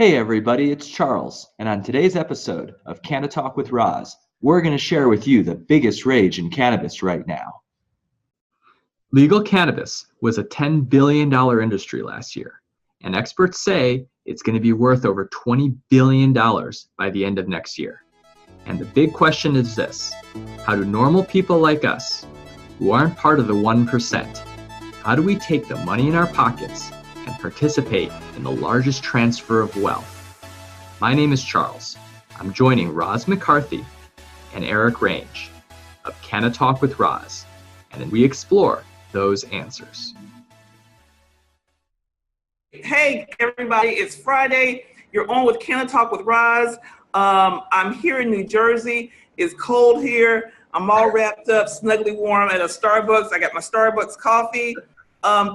Hey everybody, it's Charles, and on today's episode of Canna Talk with Roz, we're going to share with you the biggest rage in cannabis right now. Legal cannabis was a $10 billion industry last year, and experts say it's going to be worth over $20 billion by the end of next year. And the big question is this: how do normal people like us, who aren't part of the 1%, how do we take the money in our pockets and participate in the largest transfer of wealth? My name is Charles. I'm joining Roz McCarthy and Eric Range of Canna Talk with Roz, and we explore those answers. Hey everybody, it's Friday. You're on with Canna Talk with Roz. I'm here in New Jersey. It's cold here. I'm all wrapped up, snugly warm at a Starbucks. I got my Starbucks coffee.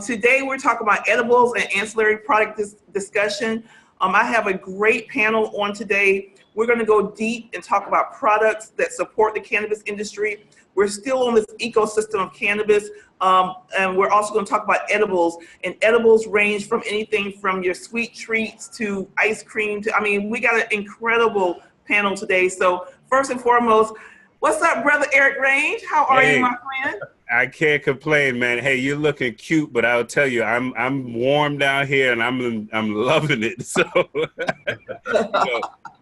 Today we're talking about edibles and ancillary product discussion. I have a great panel on today. We're going to go deep and talk about products that support the cannabis industry. We're still on this ecosystem of cannabis, and we're also going to talk about edibles. And edibles range from anything from your sweet treats to ice cream. We got an incredible panel today. So first and foremost, what's up, brother Eric Range? How are you, my friend? I can't complain, man. Hey, you're looking cute, but I'll tell you, I'm warm down here and I'm loving it. So,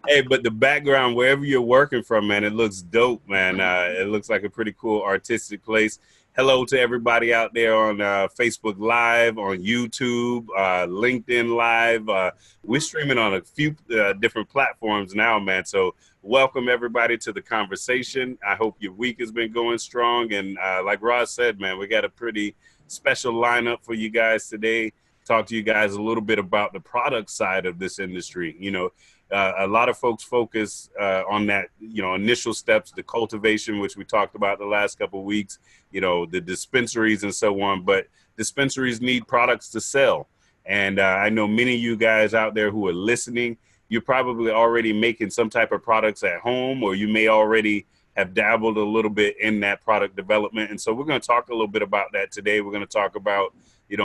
hey, but the background, wherever you're working from, man, it looks dope, man. It looks like a pretty cool artistic place. Hello to everybody out there on Facebook Live, on YouTube, LinkedIn Live. We're streaming on a few different platforms now, man. So welcome everybody to the conversation. I hope your week has been going strong. And like Roz said, man, we got a pretty special lineup for you guys today. Talk to you guys a little bit about the product side of this industry. You know, a lot of folks focus on that, initial steps, the cultivation, which we talked about the last couple of weeks, the dispensaries and so on. But dispensaries need products to sell. And I know many of you guys out there who are listening, you're probably already making some type of products at home, or you may already have dabbled a little bit in that product development. And so we're going to talk a little bit about that today. We're going to talk about,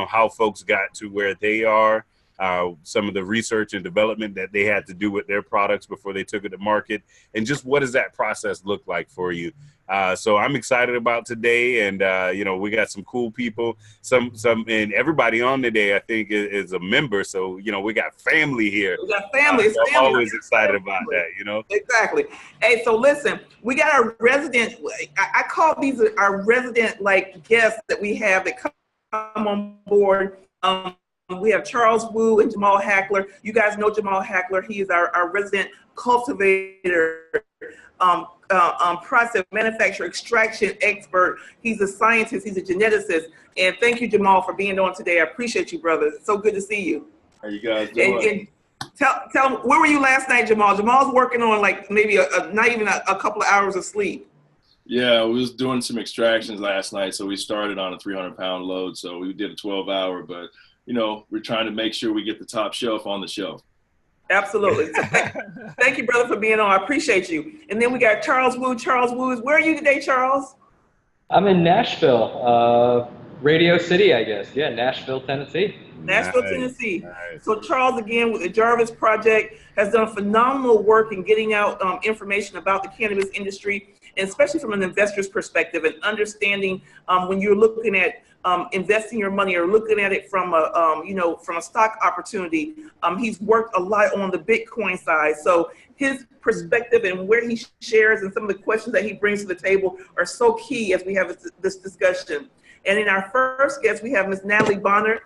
how folks got to where they are, some of the research and development that they had to do with their products before they took it to market, and just what does that process look like for you? So I'm excited about today, and we got some cool people, some, and everybody on today, I think, is a member. So we got family here. We got family. So I'm always excited about that. Exactly. Hey, so listen, we got our resident. I call these our resident guests that we have that come on board. We have Charles Wu and Jamal Hackler. You guys know Jamal Hackler. He is our resident cultivator, process manufacturer, extraction expert. He's a scientist. He's a geneticist. And thank you, Jamal, for being on today. I appreciate you, brother. It's so good to see you. How you guys doing? And tell them, where were you last night, Jamal? Jamal's working on maybe not even a couple of hours of sleep. Yeah, we was doing some extractions last night. So we started on a 300-pound load. So we did a 12-hour, but we're trying to make sure we get the top shelf on the shelf. Absolutely. So thank you, brother, for being on. I appreciate you. And then we got Charles Wu. Charles Wu, where are you today, Charles? I'm in Nashville, Radio City, I guess. Yeah, Nashville, Tennessee. Nashville, Tennessee. Nice. So Charles, again, with the JARVIZ project, has done phenomenal work in getting out information about the cannabis industry, and especially from an investor's perspective and understanding when you're looking at investing your money or looking at it from a stock opportunity. He's worked a lot on the Bitcoin side. So his perspective and where he shares and some of the questions that he brings to the table are so key as we have this discussion. And in our first guest, we have Ms. Natalie Bonner.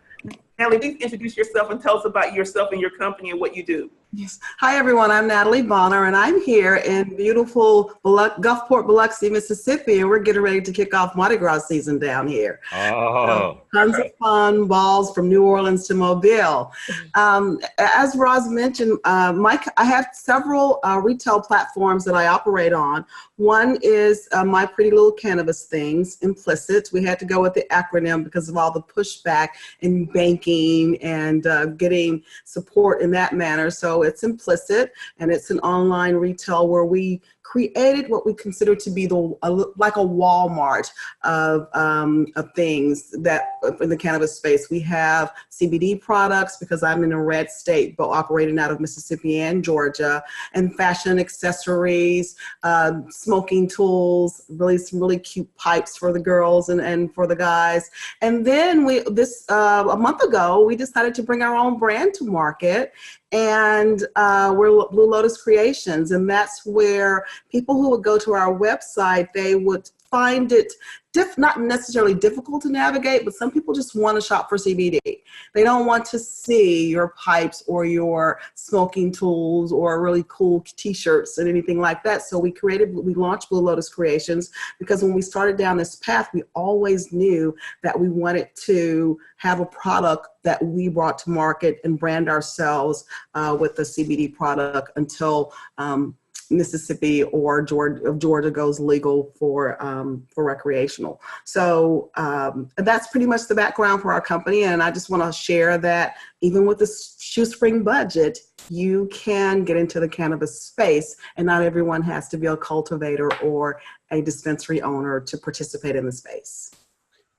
Natalie, please introduce yourself and tell us about yourself and your company and what you do. Yes. Hi, everyone. I'm Natalie Bonner, and I'm here in beautiful Gulfport, Biloxi, Mississippi, and we're getting ready to kick off Mardi Gras season down here. Oh, tons of fun, balls from New Orleans to Mobile. As Roz mentioned, I have several retail platforms that I operate on. One is My Pretty Little Cannabis Things, Implicit. We had to go with the acronym because of all the pushback in banking and getting support in that manner. So it's Implicit, and it's an online retail where we created what we consider to be like a Walmart of things that in the cannabis space. We have CBD products because I'm in a red state, but operating out of Mississippi and Georgia, and fashion accessories, smoking tools, some really cute pipes for the girls and for the guys. And then a month ago, we decided to bring our own brand to market, and we're Blue Lotus Creations. And that's where people who would go to our website, they would find it not necessarily difficult to navigate, but some people just want to shop for CBD. They don't want to see your pipes or your smoking tools or really cool t-shirts and anything like that. So we launched Blue Lotus Creations because when we started down this path, we always knew that we wanted to have a product that we brought to market and brand ourselves with the CBD product until Mississippi or Georgia goes legal for recreational. So that's pretty much the background for our company. And I just want to share that even with the shoestring budget, you can get into the cannabis space, and not everyone has to be a cultivator or a dispensary owner to participate in the space.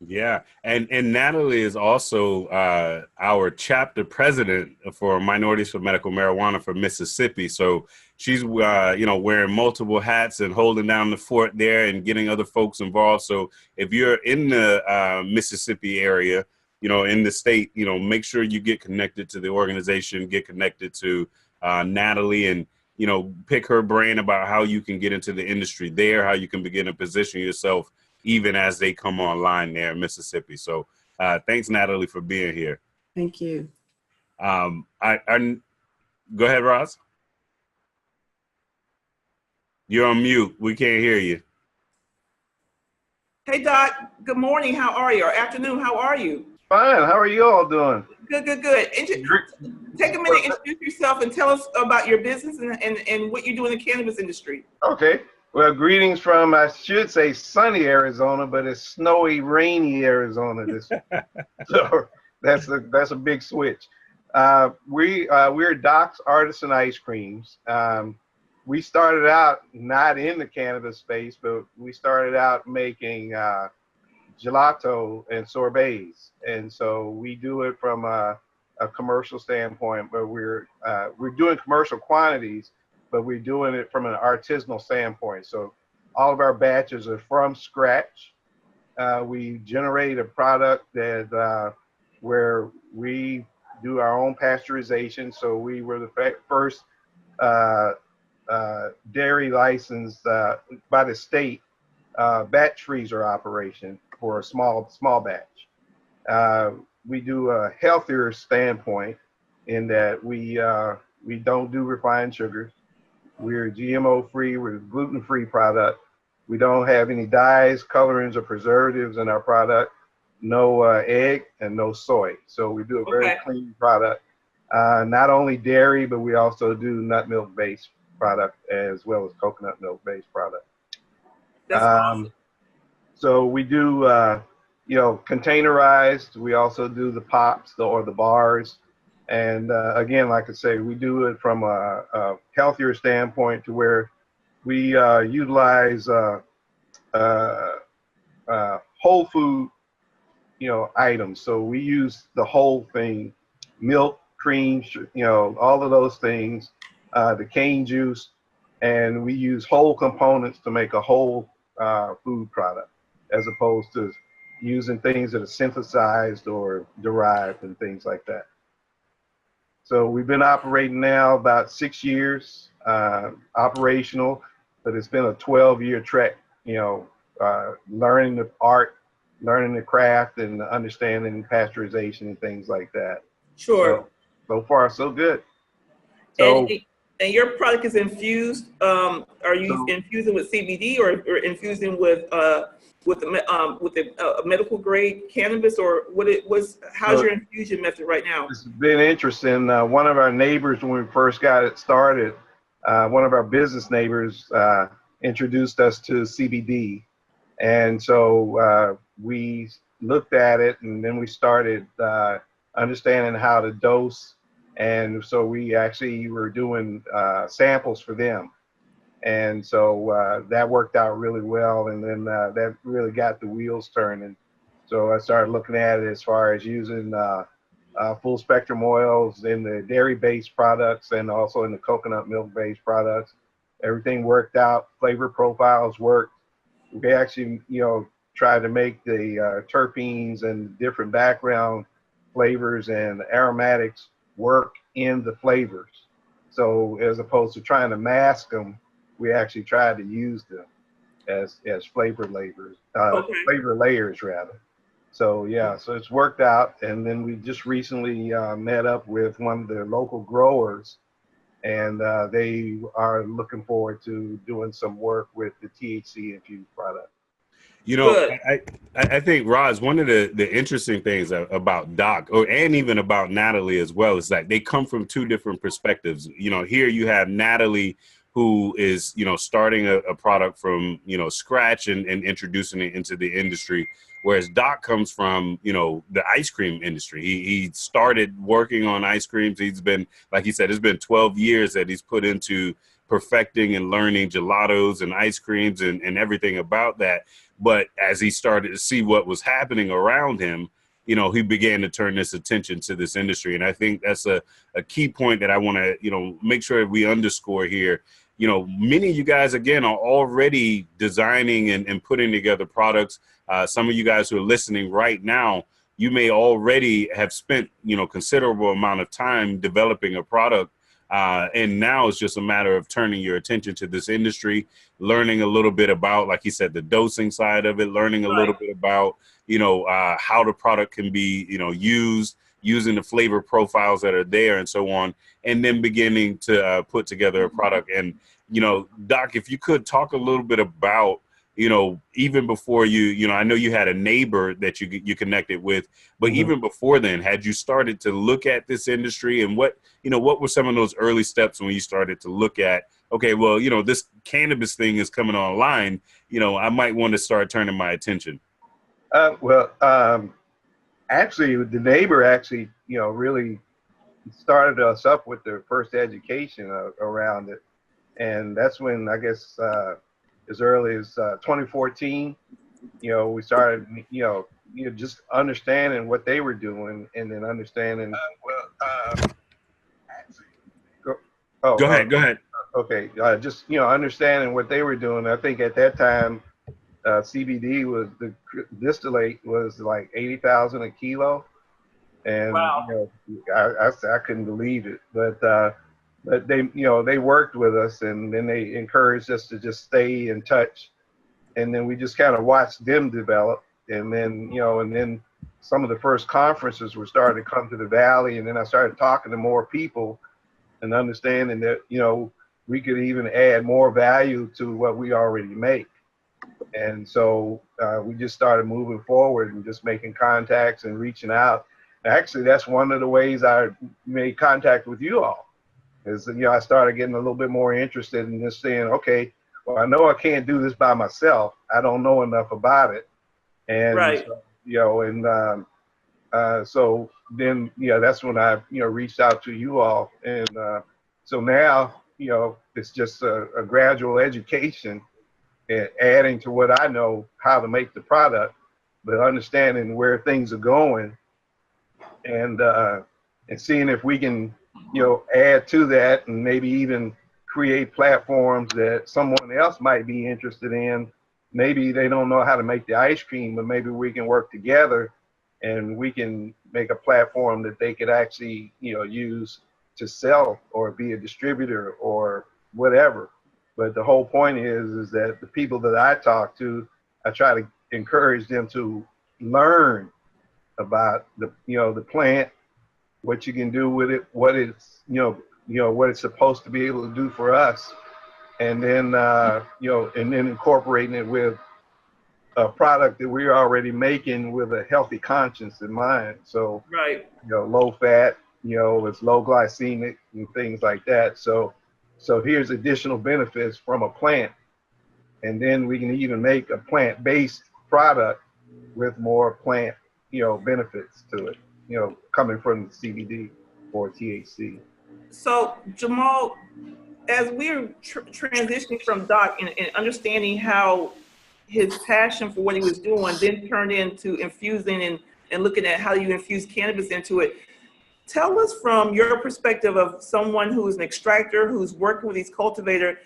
Yeah, and Natalie is also our chapter president for Minorities for Medical Marijuana for Mississippi. So she's wearing multiple hats and holding down the fort there and getting other folks involved. So if you're in the Mississippi area, in the state, make sure you get connected to the organization, get connected to Natalie, and pick her brain about how you can get into the industry there, how you can begin to position yourself even as they come online there in Mississippi. So thanks, Natalie, for being here. Thank you. Go ahead, Roz. You're on mute. We can't hear you. Hey, Doc. Good morning. How are you? Or afternoon. How are you? Fine. How are you all doing? Good. Take a minute, introduce yourself, and tell us about your business and what you do in the cannabis industry. Okay. Well, greetings from, I should say, sunny Arizona, but it's snowy, rainy Arizona this week. So that's a big switch. We're Doc's Artisan Ice Creams. We started out not in the cannabis space, but we started out making gelato and sorbets, and so we do it from a commercial standpoint. But we're doing commercial quantities, but we're doing it from an artisanal standpoint. So all of our batches are from scratch. We generate a product that where we do our own pasteurization. So we were the first dairy licensed by the state batch freezer operation for a small batch. We do a healthier standpoint in that we don't do refined sugars. We're GMO free. We're a gluten free product. We don't have any dyes, colorings, or preservatives in our product. No egg and no soy. So we do a very clean product. Not only dairy, but we also do nut milk based product as well as coconut milk based product. That's awesome. So we do containerized. We also do the pops or the bars. And again, like I say, we do it from a healthier standpoint to where we utilize whole food, items. So we use the whole thing, milk, cream, all of those things, the cane juice, and we use whole components to make a whole food product, as opposed to using things that are synthesized or derived and things like that. So we've been operating now about 6 years, operational, but it's been a 12-year trek, learning the art, learning the craft, and understanding pasteurization and things like that. Sure. So far, so good. So, and your product is infused. Are you infusing with CBD or infusing with the medical grade cannabis, or how's your infusion method right now? It's been interesting. One of our neighbors, when we first got it started, one of our business neighbors introduced us to CBD, and so we looked at it, and then we started understanding how to dose, and so we actually were doing samples for them. And so that worked out really well. And then that really got the wheels turning. So I started looking at it as far as using full spectrum oils in the dairy-based products and also in the coconut milk-based products. Everything worked out. Flavor profiles worked. We actually, tried to make the terpenes and different background flavors and aromatics work in the flavors. So as opposed to trying to mask them, we actually tried to use them as flavor layers rather. So yeah, so it's worked out. And then we just recently met up with one of the local growers, and they are looking forward to doing some work with the THC infused product. You know, I think, Roz, one of the interesting things about Doc, and even about Natalie as well, is that they come from two different perspectives. You know, here you have Natalie, who is, starting a product from, scratch and introducing it into the industry. Whereas Doc comes from, the ice cream industry. He started working on ice creams. He's been, like he said, it's been 12 years that he's put into perfecting and learning gelatos and ice creams and everything about that. But as he started to see what was happening around him, he began to turn this attention to this industry. And I think that's a key point that I want to, make sure we underscore here. Many of you guys, again, are already designing and putting together products. Some of you guys who are listening right now, you may already have spent, considerable amount of time developing a product. And now it's just a matter of turning your attention to this industry, learning a little bit about, like he said, the dosing side of it, learning a little bit about, how the product can be, used, using the flavor profiles that are there and so on, and then beginning to put together a product. And, Doc, if you could talk a little bit about, even before you, I know you had a neighbor that you connected with, but even before then, had you started to look at this industry, and what were some of those early steps when you started to look at, okay, well, this cannabis thing is coming online, I might want to start turning my attention? Actually, the neighbor actually, really started us up with the first education around it. And that's when, I guess, as early as 2014, we started, just understanding what they were doing, and then understanding. Go ahead. Okay, just understanding what they were doing. I think at that time, CBD was the distillate was like 80,000 a kilo, and wow. I couldn't believe it, but they they worked with us, and then they encouraged us to just stay in touch, and then we just kind of watched them develop, and then and then some of the first conferences were starting to come to the valley, and then I started talking to more people and understanding that we could even add more value to what we already make. And so we just started moving forward and just making contacts and reaching out. Actually, that's one of the ways I made contact with you all. Is I started getting a little bit more interested in just saying, okay, well, I know I can't do this by myself. I don't know enough about it, and so then that's when I reached out to you all, and so now it's just a gradual education, and adding to what I know how to make the product, but understanding where things are going, and seeing if we can add to that, and maybe even create platforms that someone else might be interested in. Maybe they don't know how to make the ice cream, but maybe we can work together and we can make a platform that they could actually use to sell or be a distributor or whatever. But the whole point is that the people that I talk to, I try to encourage them to learn about the plant, what you can do with it, what it's what it's supposed to be able to do for us, and then and then incorporating it with a product that we're already making with a healthy conscience in mind. So low fat, it's low glycemic and things like that. So here's additional benefits from a plant, and then we can even make a plant-based product with more plant benefits to it, coming from the CBD or THC. So Jamal, as we're transitioning from Doc and understanding how his passion for what he was doing then turned into infusing and looking at how you infuse cannabis into it, tell us from your perspective of someone who's an extractor, who's working with these cultivators,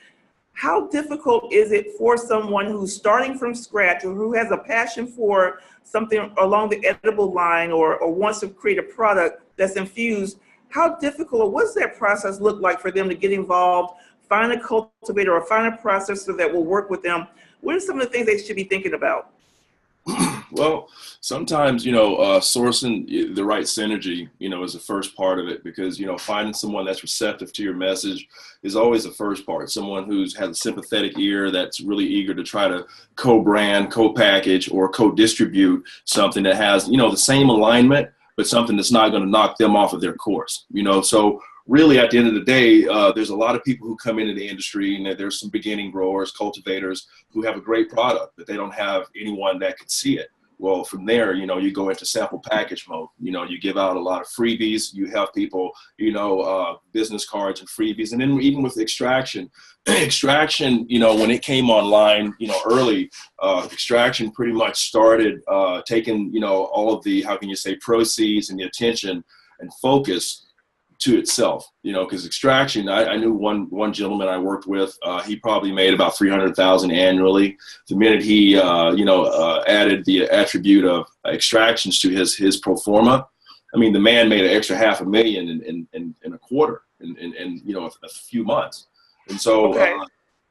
how difficult is it for someone who's starting from scratch or who has a passion for something along the edible line or wants to create a product that's infused? How difficult, or what's that process look like for them to get involved, find a cultivator or find a processor that will work with them? What are some of the things they should be thinking about? Well, sometimes, sourcing the right synergy, is the first part of it, because, finding someone that's receptive to your message is always the first part. Someone who's has a sympathetic ear that's really eager to try to co-brand, co-package, or co-distribute something that has, the same alignment, but something that's not going to knock them off of their course, So really, at the end of the day, there's a lot of people who come into the industry, and there's some beginning growers, cultivators who have a great product, but they don't have anyone that can see it. Well, from there, you go into sample package mode. You give out a lot of freebies. You have people, business cards and freebies. And then even with extraction, when it came online, early, extraction pretty much started taking, all of the, proceeds and the attention and focus to itself, because extraction, I knew one gentleman I worked with, he probably made about 300,000 annually. The minute he, added the attribute of extractions to his pro forma, the man made an extra $500,000 in a quarter, in a few months. And so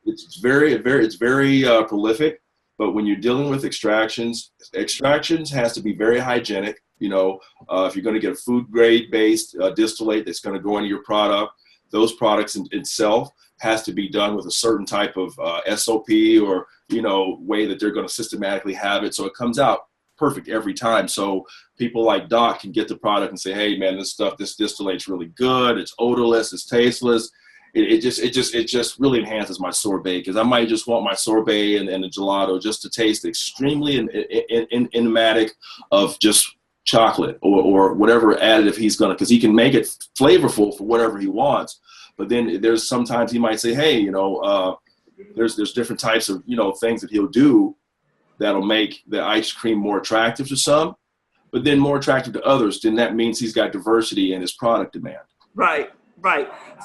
it's very prolific. But when you're dealing with extractions has to be very hygienic. If you're going to get a food grade based distillate that's going to go into your product, those products in itself has to be done with a certain type of SOP or, way that they're going to systematically have it. So it comes out perfect every time. So people like Doc can get the product and say, hey man, this distillate's really good. It's odorless, it's tasteless. It just really enhances my sorbet, because I might just want my sorbet and the gelato just to taste extremely enigmatic of just chocolate or whatever additive he's gonna, because he can make it flavorful for whatever he wants. But then there's sometimes he might say, hey, there's different types of things that he'll do that'll make the ice cream more attractive to some, but then more attractive to others. Then that means he's got diversity in his product demand. Right.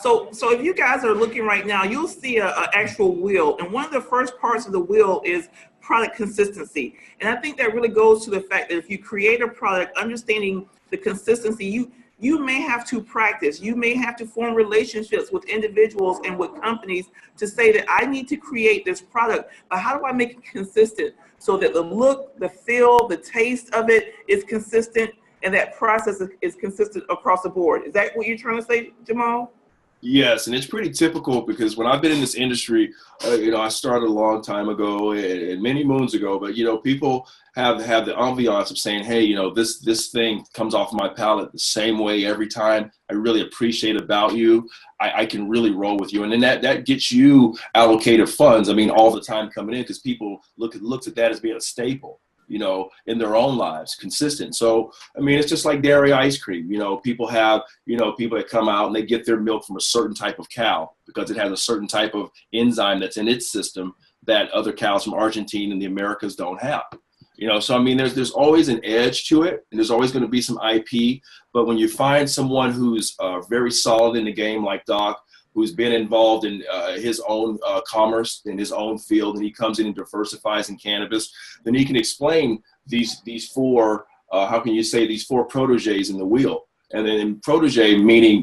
So if you guys are looking right now, you'll see an actual wheel, and one of the first parts of the wheel is product consistency. And I think that really goes to the fact that if you create a product, understanding the consistency, you may have to practice, you may have to form relationships with individuals and with companies to say that I need to create this product, but how do I make it consistent so that the look, the feel, the taste of it is consistent, and that process is consistent across the board? Is that what you're trying to say, Jamal? Yes, and it's pretty typical, because when I've been in this industry, I started a long time ago and many moons ago, but people have the ambiance of saying, hey, this thing comes off my palate the same way every time. I really appreciate about you. I can really roll with you. And then that gets you allocated funds, all the time coming in, because people looks at that as being a staple, in their own lives, consistent. So, it's just like dairy ice cream. People have, people that come out and they get their milk from a certain type of cow because it has a certain type of enzyme that's in its system that other cows from Argentina and the Americas don't have. So, there's always an edge to it, and there's always going to be some IP. But when you find someone who's very solid in the game, like Doc, who's been involved in his own commerce in his own field, and he comes in and diversifies in cannabis, then he can explain these four, these four proteges in the wheel. And then protege meaning,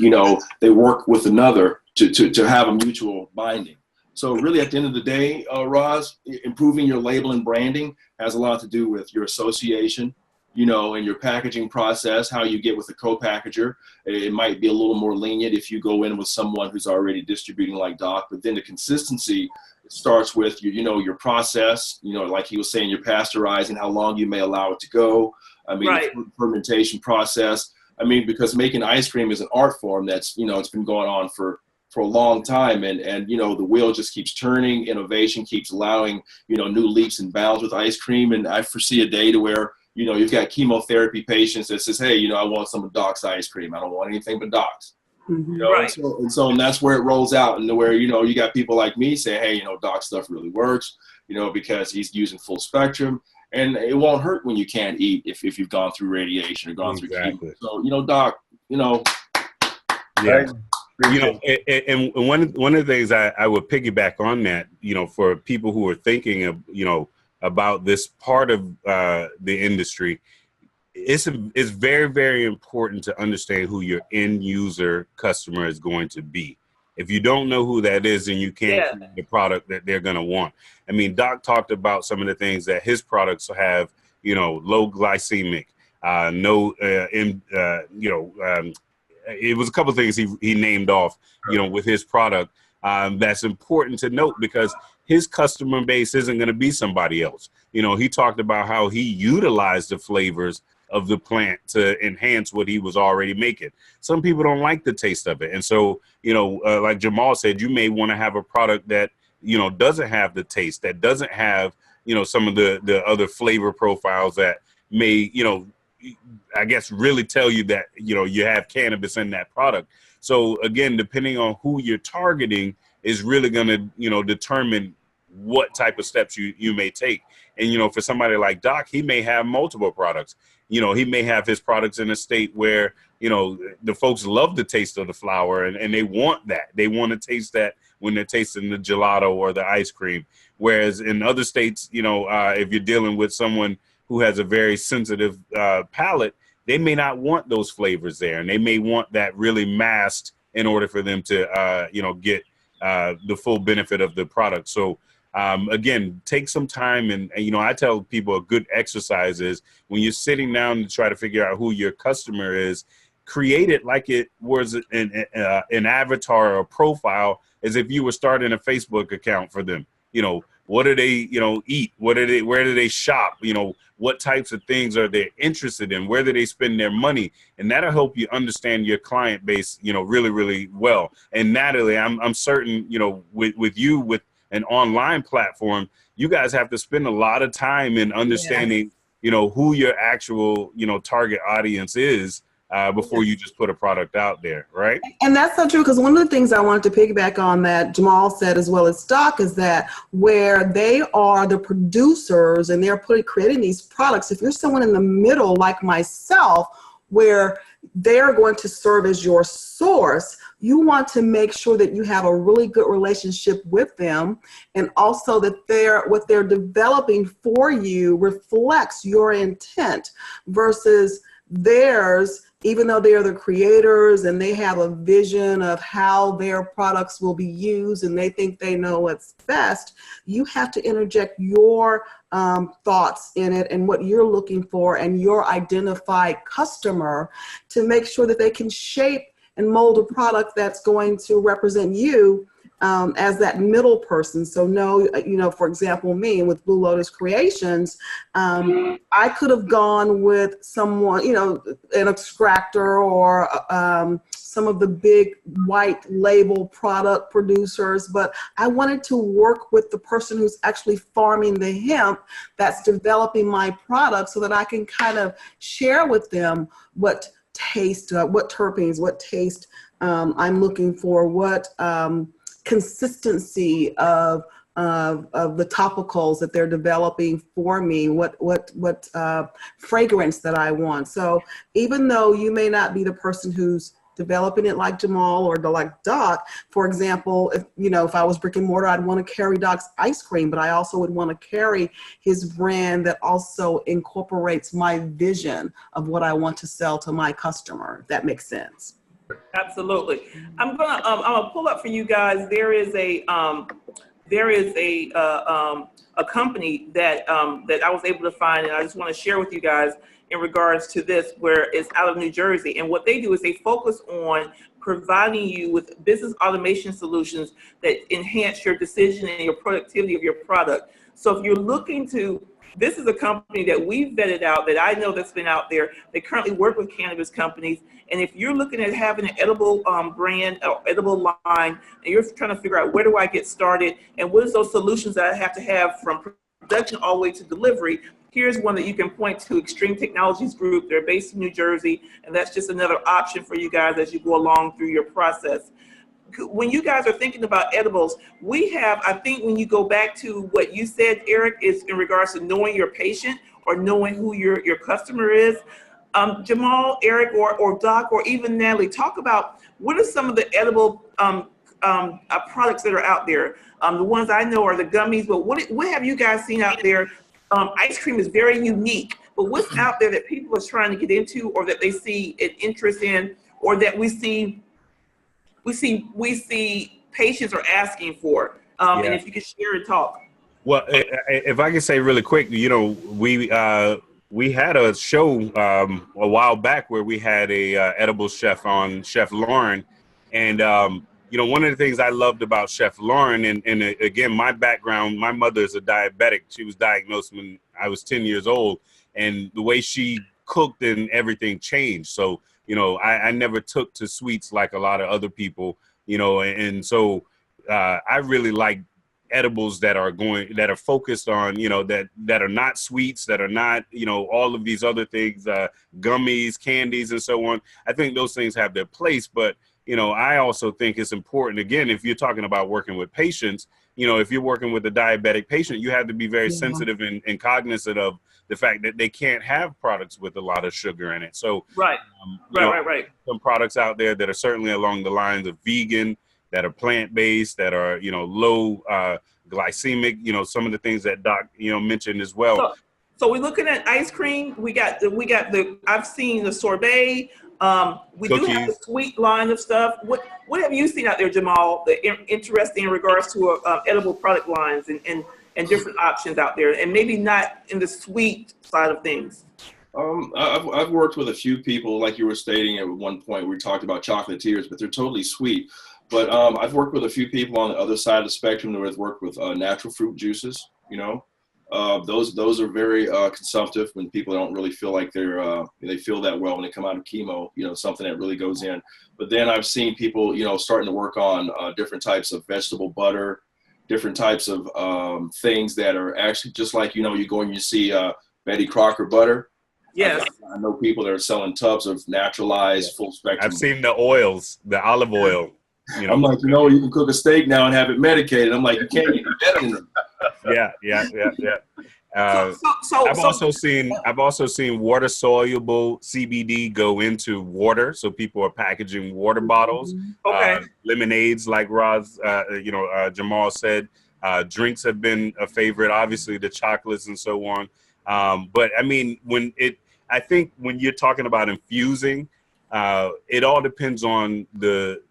they work with another to have a mutual binding. So really at the end of the day, Roz, improving your label and branding has a lot to do with your association, and your packaging process, how you get with a co-packager. It might be a little more lenient if you go in with someone who's already distributing like Doc, but then the consistency starts with your process, like he was saying, your pasteurizing, how long you may allow it to go. Right. The fermentation process. Because making ice cream is an art form that's, it's been going on for a long time, and the wheel just keeps turning. Innovation keeps allowing, new leaps and bounds with ice cream. And I foresee a day to where, you've got chemotherapy patients that says, hey, I want some of Doc's ice cream. I don't want anything but Doc's. Mhm. You know, Right. and that's where it rolls out, and where, you know, you got people like me saying, hey, you know, Doc's stuff really works, you know, because he's using full spectrum, and it won't hurt when you can't eat if you've gone through radiation or gone through chemo. So, you know, Doc, you know, Yeah. Right. You know, and one of the things I would piggyback on that, you know, for people who are thinking of, you know, about this part of the industry, it's very, very important to understand who your end user customer is going to be. If you don't know who that is, then you can't create the product that they're going to want. I mean, Doc talked about some of the things that his products have, you know, low glycemic, it was a couple of things he named off, you know, with his product. That's important to note, because his customer base isn't going to be somebody else. You know, he talked about how he utilized the flavors of the plant to enhance what he was already making. Some people don't like the taste of it. And so, you know, like Jamal said, you may want to have a product that, you know, doesn't have the taste, that doesn't have, you know, some of the other flavor profiles that may, you know, I guess really tell you that, you know, you have cannabis in that product. So again, depending on who you're targeting is really going to, you know, determine what type of steps you may take. And, you know, for somebody like Doc, he may have multiple products. You know, he may have his products in a state where, you know, the folks love the taste of the flower, and they want that. They want to taste that when they're tasting the gelato or the ice cream. Whereas in other states, you know, if you're dealing with someone who has a very sensitive palate, they may not want those flavors there, and they may want that really masked in order for them to, you know, get the full benefit of the product. So again, take some time, and, you know, I tell people a good exercise is when you're sitting down to try to figure out who your customer is, create it like it was an avatar or profile, as if you were starting a Facebook account for them. You know, what do they, you know, eat? Where do they shop? You know, what types of things are they interested in? Where do they spend their money? And that'll help you understand your client base, you know, really, really well. And Natalie, I'm certain, you know, with you, with an online platform, you guys have to spend a lot of time in understanding, you know, who your actual, you know, target audience is before you just put a product out there, right? And that's so true, because one of the things I wanted to piggyback on that Jamal said, as well as Doc, is that where they are the producers and they're creating these products, if you're someone in the middle like myself, where they're going to serve as your source, you want to make sure that you have a really good relationship with them, and also that what they're developing for you reflects your intent versus theirs. Even though they are the creators and they have a vision of how their products will be used and they think they know what's best, you have to interject your thoughts in it and what you're looking for and your identified customer to make sure that they can shape and mold a product that's going to represent you as that middle person. So no, you know, for example, me with Blue Lotus Creations, I could have gone with someone, you know, an extractor or some of the big white label product producers, but I wanted to work with the person who's actually farming the hemp that's developing my product so that I can kind of share with them what taste, what terpenes, what taste I'm looking for, what consistency of the topicals that they're developing for me, what fragrance that I want. So even though you may not be the person who's developing it like Jamal or like Doc, for example, if I was brick and mortar, I'd want to carry Doc's ice cream, but I also would want to carry his brand that also incorporates my vision of what I want to sell to my customer, if that makes sense. Absolutely. I'm gonna pull up for you guys. There is a company that I was able to find, and I just want to share with you guys in regards to this, where it's out of New Jersey. And what they do is they focus on providing you with business automation solutions that enhance your decision and your productivity of your product. So if you're looking to, this is a company that we've vetted out, that I know that's been out there. They currently work with cannabis companies. And if you're looking at having an edible brand or edible line, and you're trying to figure out where do I get started and what is those solutions that I have to have from production all the way to delivery, here's one that you can point to, Extreme Technologies Group. They're based in New Jersey, and that's just another option for you guys as you go along through your process. When you guys are thinking about edibles, we have, I think when you go back to what you said, Eric, is in regards to knowing your patient or knowing who your customer is. Jamal, Eric, or Doc, or even Natalie, talk about what are some of the edible products that are out there. The ones I know are the gummies, but what have you guys seen out there? Ice cream is very unique, but what's out there that people are trying to get into, or that they see an interest in, or that we see patients are asking for? And if you could share and talk. Well, if I can say really quick, you know, we had a show a while back where we had a edible chef on, Chef Lauren, and you know, one of the things I loved about Chef Lauren, and again, my background, my mother is a diabetic. She was diagnosed when I was 10 years old, and the way she cooked and everything changed. So, you know, I never took to sweets like a lot of other people, you know, and so I really like edibles that are focused on, you know, that are not sweets, that are not, you know, all of these other things, gummies, candies, and so on. I think those things have their place, but you know, I also think it's important, again, if you're talking about working with patients, you know, if you're working with a diabetic patient, you have to be very sensitive and cognizant of the fact that they can't have products with a lot of sugar in it. So, right. Some products out there that are certainly along the lines of vegan, that are plant-based, that are, you know, low glycemic, you know, some of the things that Doc, you know, mentioned as well. So we're looking at ice cream. We got the I've seen the sorbet. We Cookies. Do have a sweet line of stuff. What have you seen out there, Jamal, interesting in regards to edible product lines and different options out there, and maybe not in the sweet side of things? I've worked with a few people, like you were stating at one point, we talked about chocolatiers, but they're totally sweet. But I've worked with a few people on the other side of the spectrum that have worked with natural fruit juices, you know. Those are very consumptive when people don't really feel like they feel that well when they come out of chemo, you know, something that really goes in. But then I've seen people, you know, starting to work on different types of vegetable butter, different types of things that are actually just like, you know, you go and you see Betty Crocker butter. Yes. I know people that are selling tubs of naturalized full spectrum. I've seen the oils, the olive oil. You know, I'm like, you know, you can cook a steak now and have it medicated. I'm like, you can't get better than them. Yeah. I've also seen water soluble CBD go into water, so people are packaging water bottles. Okay. Lemonades, like Roz, Jamal said. Drinks have been a favorite. Obviously, the chocolates and so on. But I mean, I think when you're talking about infusing, it all depends on the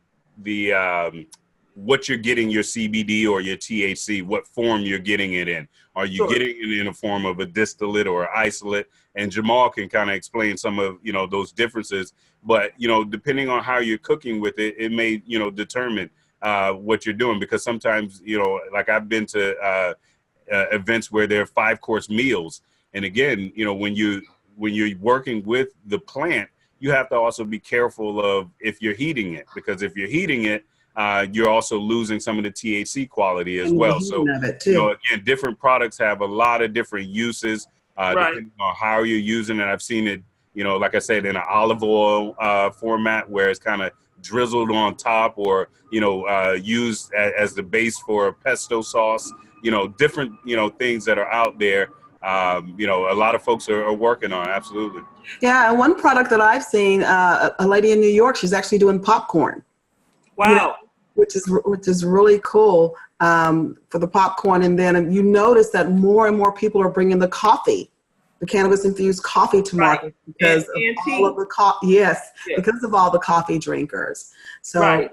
what you're getting your CBD or your THC, what form you're getting it in. Are you getting it in a form of a distillate or an isolate? And Jamal can kind of explain some of, you know, those differences. But, you know, depending on how you're cooking with it, it may, you know, determine what you're doing. Because sometimes, you know, like I've been to events where there are 5-course meals. And again, you know, when you're working with the plant, you have to also be careful of if you're heating it, because if you're heating it, you're also losing some of the THC quality as well. So, you know, again, different products have a lot of different uses depending on how you're using it. I've seen it, you know, like I said, in an olive oil format where it's kind of drizzled on top, or, you know, used as the base for a pesto sauce, you know, different, you know, things that are out there. You know, a lot of folks are working on. Absolutely. Yeah, and one product that I've seen, a lady in New York, she's actually doing popcorn. Wow. You know, which is really cool for the popcorn. And then you notice that more and more people are bringing the coffee, the cannabis infused coffee to market because of all of the because of all the coffee drinkers. So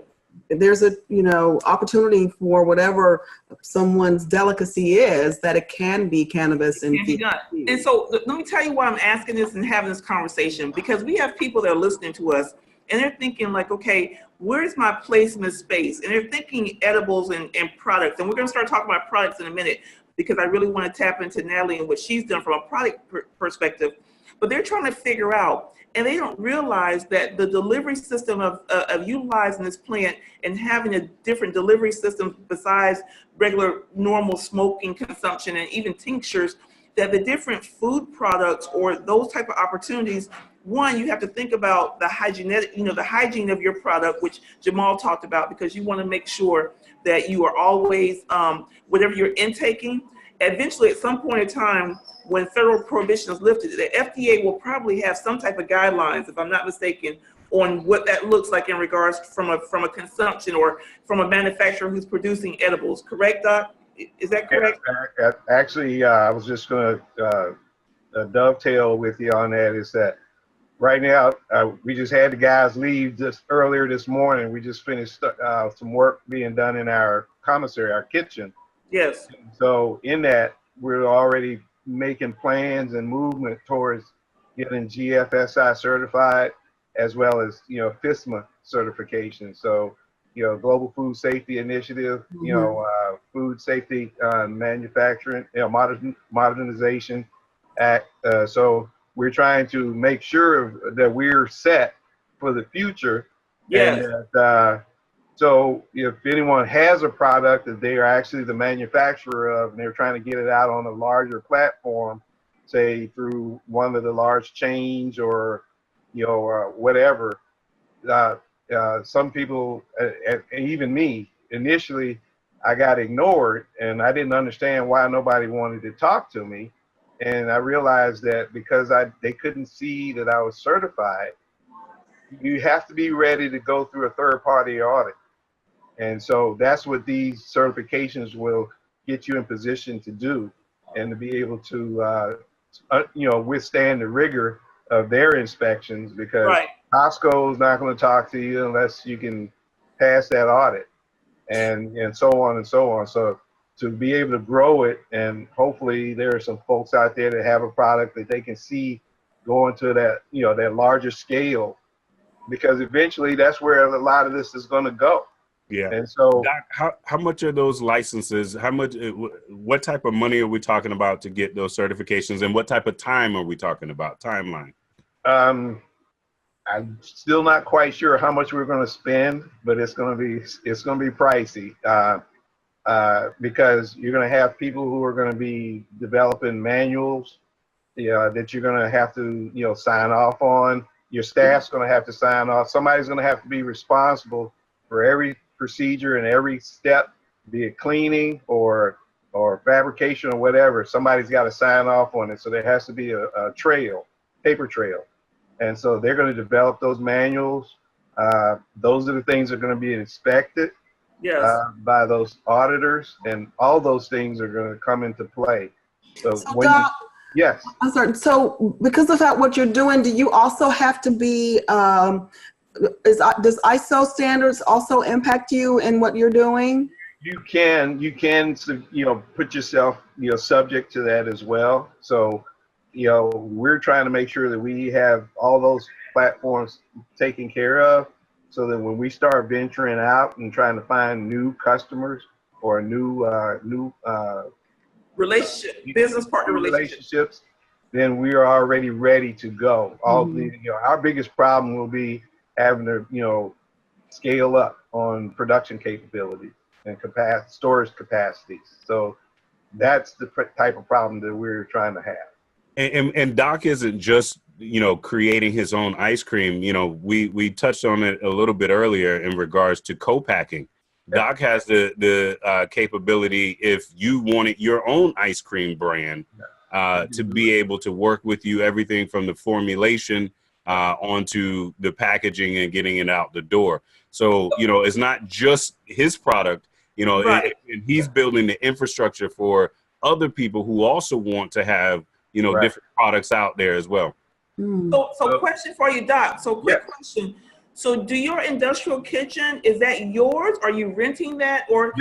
there's a, you know, opportunity for whatever someone's delicacy is, that it can be cannabis infused. And so let me tell you why I'm asking this and having this conversation, because we have people that are listening to us and they're thinking like, okay, where's my place in this space? And they're thinking edibles and products. And we're going to start talking about products in a minute, because I really want to tap into Natalie and what she's done from a product perspective. But they're trying to figure out, and they don't realize that the delivery system of utilizing this plant and having a different delivery system besides regular normal smoking consumption and even tinctures that the different food products or those type of opportunities, one, you have to think about the the hygiene of your product, which Jamal talked about, because you want to make sure that you are always, whatever you're intaking, eventually at some point in time, when federal prohibition is lifted, the FDA will probably have some type of guidelines, if I'm not mistaken, on what that looks like in regards from a consumption or from a manufacturer who's producing edibles. Correct, Doc? Is that correct? Actually, I was just going to dovetail with you on that. Is that right now we just had the guys leave just earlier this morning. We just finished some work being done in our commissary, our kitchen. Yes. So in that, we're already making plans and movement towards getting GFSI certified, as well as, FISMA certification. So, Global Food Safety Initiative, Food Safety Manufacturing, Modernization Act. So we're trying to make sure that we're set for the future. Yes. And that, so if anyone has a product that they are actually the manufacturer of, and they're trying to get it out on a larger platform, say through one of the large chains or, whatever, some people, and even me, initially, I got ignored and I didn't understand why nobody wanted to talk to me. And I realized that because they couldn't see that I was certified, you have to be ready to go through a third-party audit. And so that's what these certifications will get you in position to do, and to be able to, withstand the rigor of their inspections, because Right. Costco is not going to talk to you unless you can pass that audit, and so on and so on. So to be able to grow it, and hopefully there are some folks out there that have a product that they can see going to that, that larger scale, because eventually that's where a lot of this is going to go. Yeah. And so, Doc, how much are those licenses? What type of money are we talking about to get those certifications, and what type of time are we talking about? Timeline? I'm still not quite sure how much we're going to spend, but it's going to be pricey, because you're going to have people who are going to be developing manuals, that you're going to have to, sign off on. Your staff's going to have to sign off. Somebody's going to have to be responsible for every procedure and every step, be it cleaning or fabrication or whatever. Somebody's got to sign off on it. So there has to be a paper trail. And so they're going to develop those manuals. Those are the things that are going to be inspected, Yes. by those auditors, and all those things are going to come into play. So Doc, yes. I'm sorry. So because of what you're doing, do you also have to be, does ISO standards also impact you in what you're doing? You can, put yourself, subject to that as well. So, we're trying to make sure that we have all those platforms taken care of, so that when we start venturing out and trying to find new customers or new business partner relationships, then we are already ready to go. Our biggest problem will be having to, scale up on production capabilities and storage capacities. So that's the type of problem that we're trying to have. And Doc isn't just, creating his own ice cream. We touched on it a little bit earlier in regards to co-packing. Doc has the capability, if you wanted your own ice cream brand, to be able to work with you, everything from the formulation onto the packaging and getting it out the door. So, it's not just his product, Right. and he's building the infrastructure for other people who also want to have, Right. different products out there as well. So question for you, Doc. So quick question. So do your industrial kitchen, is that yours? Are you renting that? Or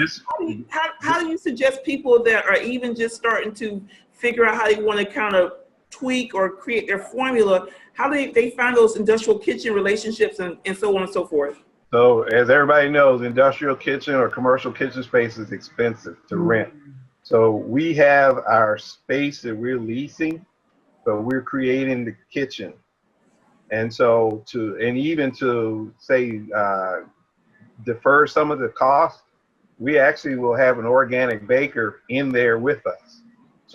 how do you suggest people that are even just starting to figure out how they want to kind of tweak or create their formula, how do they find those industrial kitchen relationships and so on and so forth? So as everybody knows, industrial kitchen or commercial kitchen space is expensive to rent. So we have our space that we're leasing, but we're creating the kitchen. And so even to say, defer some of the costs, we actually will have an organic baker in there with us.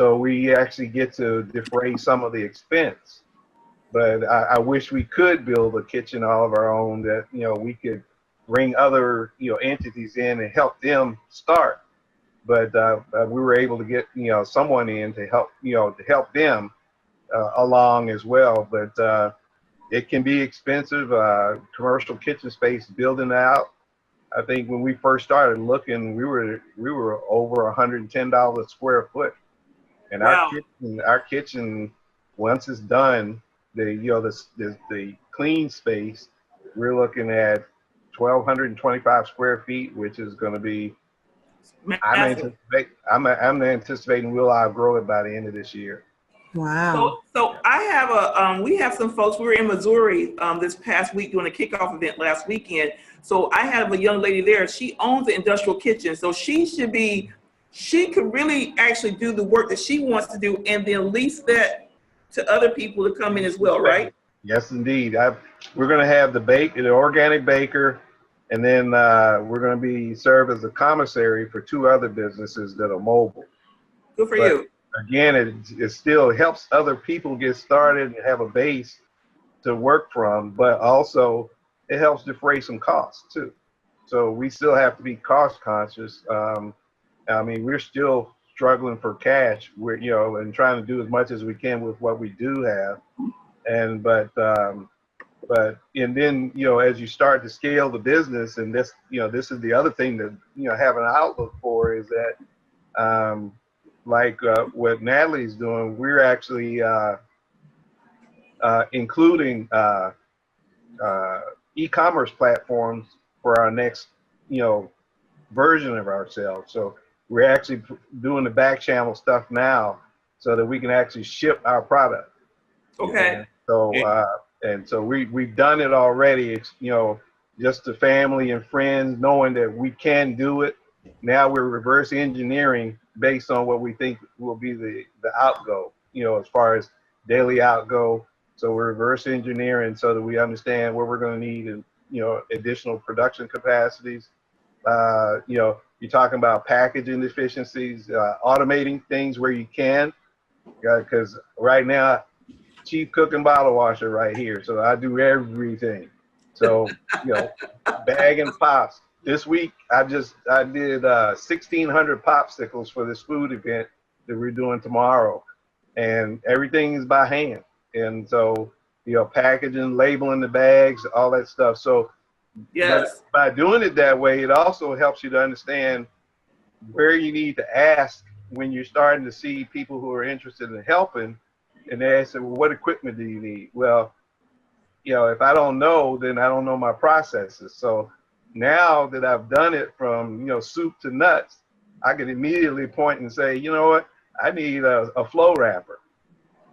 So we actually get to defray some of the expense. But I wish we could build a kitchen all of our own that, we could bring other, entities in and help them start. But we were able to get, someone in to help them along as well. But it can be expensive. Commercial kitchen space building out. I think when we first started looking, we were over $110 a square foot, and Wow. our kitchen, once it's done, the clean space, we're looking at 1,225 square feet, which is going to be. I'm anticipating we'll outgrow it by the end of this year. Wow. So I have we have some folks. We were in Missouri this past week doing a kickoff event last weekend. So I have a young lady there. She owns an industrial kitchen. So she could really actually do the work that she wants to do and then lease that to other people to come in as well, right? Yes, indeed. We're going to have the organic baker, and then we're going to be served as a commissary for 2 other businesses that are mobile. Good for you. Again, it still helps other people get started and have a base to work from, but also it helps defray some costs too. So we still have to be cost conscious. We're still struggling for cash. We're, and trying to do as much as we can with what we do have. And then, as you start to scale the business, and this is the other thing that, have an outlook for is that, what Natalie's doing, we're actually including e-commerce platforms for our next, version of ourselves. So we're actually doing the back channel stuff now so that we can actually ship our product. Okay. And so we've done it already. It's, just the family and friends knowing that we can do it. Now we're reverse engineering based on what we think will be the outgo, as far as daily outgo. So we're reverse engineering so that we understand what we're going to need and, additional production capacities. You're talking about packaging efficiencies, automating things where you can, because right now, chief cook and bottle washer right here. So I do everything. So, bagging pops. This week, I did 1,600 popsicles for this food event that we're doing tomorrow, and everything is by hand. And so, packaging, labeling the bags, all that stuff. So, yes, by doing it that way, it also helps you to understand where you need to ask when you're starting to see people who are interested in helping, and they say, well, what equipment do you need? Well, if I don't know, then I don't know my processes. So now that I've done it from, soup to nuts, I can immediately point and say, you know what, I need a flow wrapper,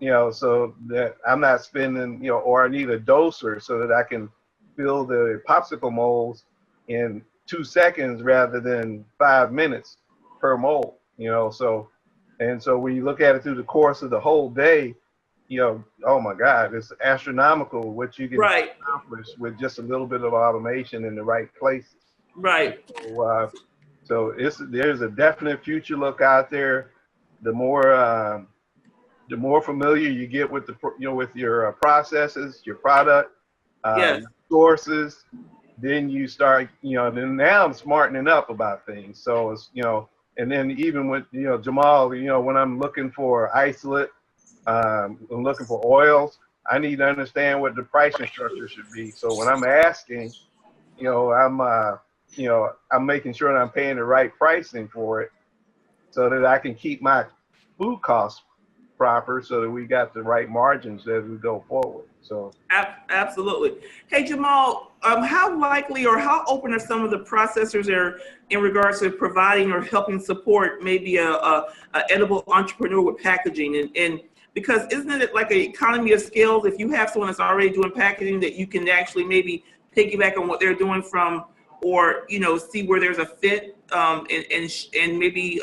so that I'm not spending, or I need a doser so that I can fill the popsicle molds in 2 seconds rather than 5 minutes per mold, so when you look at it through the course of the whole day, oh my God, it's astronomical what you can accomplish with just a little bit of automation in the right places. Right. So there's a definite future look out there. The more familiar you get with with your processes, your product, yes, sources, then you start, then now I'm smartening up about things. So it's, and then even with, Jamal, when I'm looking for isolate, I'm looking for oils, I need to understand what the pricing structure should be. So when I'm asking, I'm making sure that I'm paying the right pricing for it so that I can keep my food costs proper so that we got the right margins as we go forward. So absolutely. Hey, Jamal, how likely or how open are some of the processors are in regards to providing or helping support maybe a edible entrepreneur with packaging? And because isn't it like an economy of scales? If you have someone that's already doing packaging, that you can actually maybe piggyback on what they're doing from, or see where there's a fit, and maybe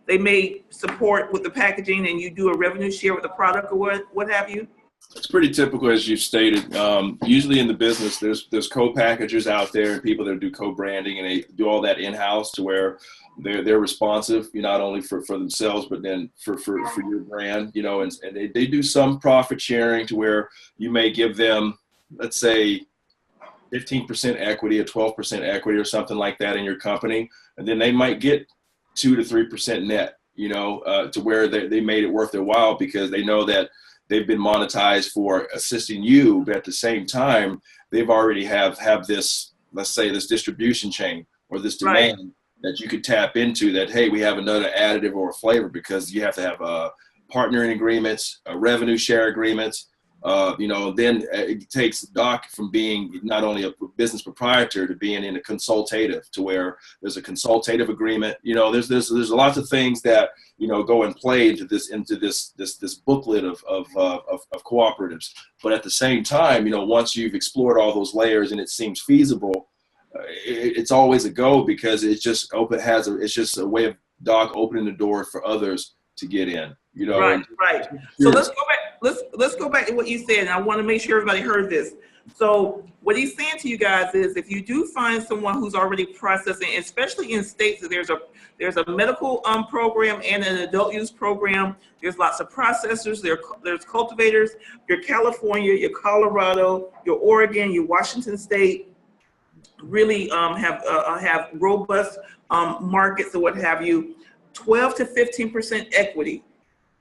they may support with the packaging and you do a revenue share with the product or what have you? It's pretty typical, as you've stated. Usually in the business, there's co-packagers out there and people that do co-branding, and they do all that in-house to where they're responsive, not only for themselves, but then for your brand, and they do some profit sharing to where you may give them, let's say, 15% equity or 12% equity or something like that in your company. And then they might get 2 to 3% net, to where they made it worth their while because they know that they've been monetized for assisting you, but at the same time, they've already have this, let's say, this distribution chain or this demand that you could tap into that, hey, we have another additive or a flavor, because you have to have partnering agreements, revenue share agreements. Then it takes Doc from being not only a business proprietor to being in a consultative, to where there's a consultative agreement. There's lots of things that go and play into this booklet of cooperatives. But at the same time, once you've explored all those layers and it seems feasible, it's always a go, because it's just it's just a way of Doc opening the door for others to get in. Right. So let's go back. Let's go back to what you said, and I want to make sure everybody heard this. So what he's saying to you guys is, if you do find someone who's already processing, especially in states that there's a medical program and an adult use program, there's lots of processors, there's cultivators. Your California, your Colorado, your Oregon, your Washington State really have robust markets or what have you. 12 to 15% equity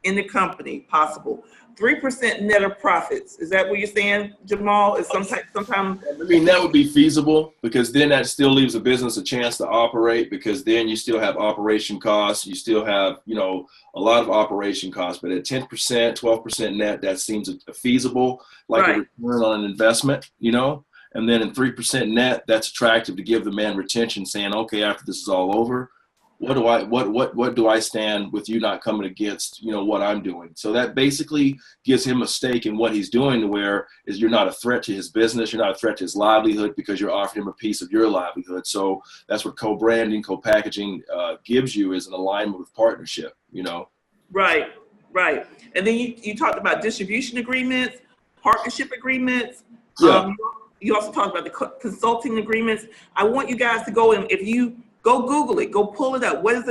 in the company possible. 3% net of profits. Is that what you're saying, Jamal? Is sometimes? I mean, that would be feasible, because then that still leaves a business a chance to operate, because then you still have operation costs. You still have, a lot of operation costs. But at 10%, 12% net, that seems feasible, like a return on an investment, And then in 3% net, that's attractive to give the man retention, saying, okay, after this is all over, what do I stand with you not coming against, what I'm doing? So that basically gives him a stake in what he's doing, to where is you're not a threat to his business, you're not a threat to his livelihood, because you're offering him a piece of your livelihood. So that's what co-branding, co-packaging gives you, is an alignment with partnership, Right. And then you talked about distribution agreements, partnership agreements. Yeah. You also talked about the consulting agreements. I want you guys to go, and if you go Google it, go pull it up. What does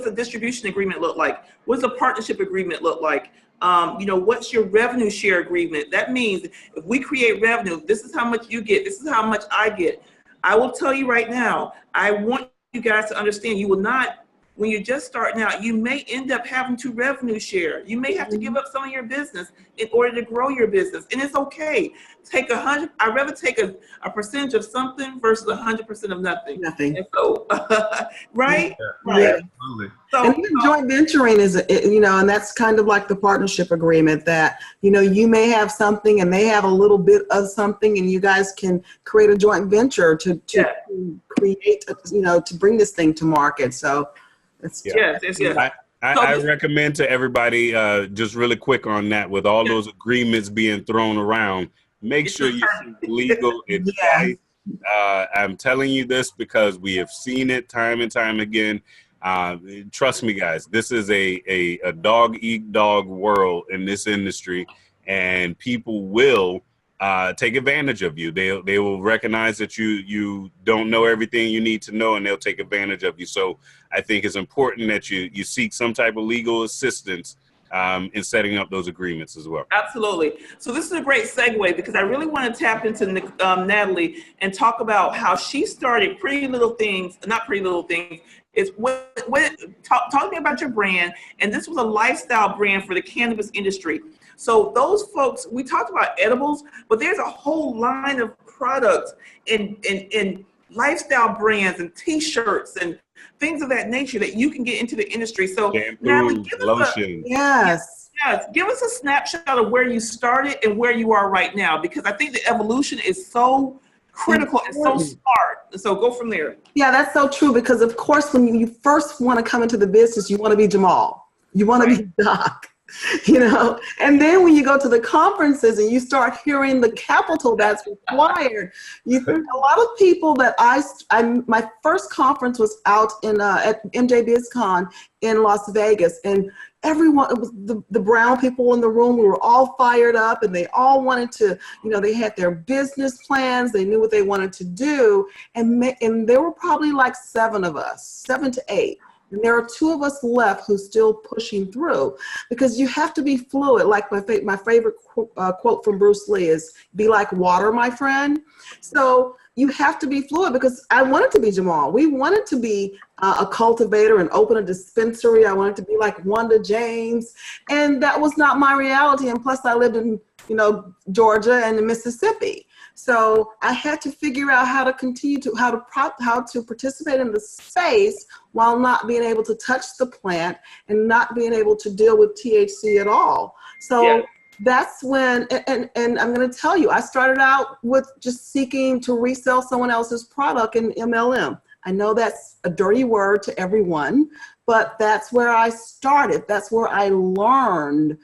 the distribution agreement look like? What does a partnership agreement look like? What's your revenue share agreement? That means if we create revenue, this is how much you get, this is how much I get. I will tell you right now, I want you guys to understand, you will not, when you're just starting out, you may end up having to revenue share. You may have to give up some of your business in order to grow your business. And it's okay. Take 100, I'd rather take a percentage of something versus 100% of nothing. And so, right? Yeah. Right. Absolutely. So, And even joint venturing is, and that's kind of like the partnership agreement that, you may have something and they have a little bit of something, and you guys can create a joint venture to create, to bring this thing to market. So, yes. I recommend to everybody, just really quick on that, with all those agreements being thrown around, make sure you seek legal advice. I'm telling you this because we have seen it time and time again. Trust me, guys, this is a dog-eat-dog world in this industry, and people will take advantage of you. They will recognize that you don't know everything you need to know, and they'll take advantage of you. So I think it's important that you seek some type of legal assistance in setting up those agreements as well. Absolutely. So this is a great segue, because I really want to tap into Natalie and talk about how she started Pretty Little Things, not Pretty Little Things. It's talk to me about your brand. And this was a lifestyle brand for the cannabis industry. So those folks, we talked about edibles, but there's a whole line of products and lifestyle brands and T-shirts and things of that nature that you can get into the industry. So shampoo, lotion. Yes, give us a snapshot of where you started and where you are right now, because I think the evolution is so critical and so smart. So go from there. Yeah, that's so true, because of course, when you first want to come into the business, you want to be Jamal. You want to be Doc. And then when you go to the conferences and you start hearing the capital that's required, a lot of people that my first conference was out at MJ BizCon in Las Vegas, and everyone, it was the brown people in the room, we were all fired up, and they all wanted to, they had their business plans, they knew what they wanted to do, and there were probably like 7 of us, 7 to 8. And there are 2 of us left who's still pushing through, because you have to be fluid. Like my favorite quote from Bruce Lee is, "Be like water, my friend." So you have to be fluid, because I wanted to be Jamal. We wanted to be a cultivator and open a dispensary. I wanted to be like Wanda James, and that was not my reality. And plus, I lived in Georgia and in Mississippi. So I had to figure out how to continue to how to participate in the space while not being able to touch the plant and not being able to deal with THC at all. So that's when, and I'm going to tell you, I started out with just seeking to resell someone else's product in MLM. I know that's a dirty word to everyone, but that's where I started. That's where I learned,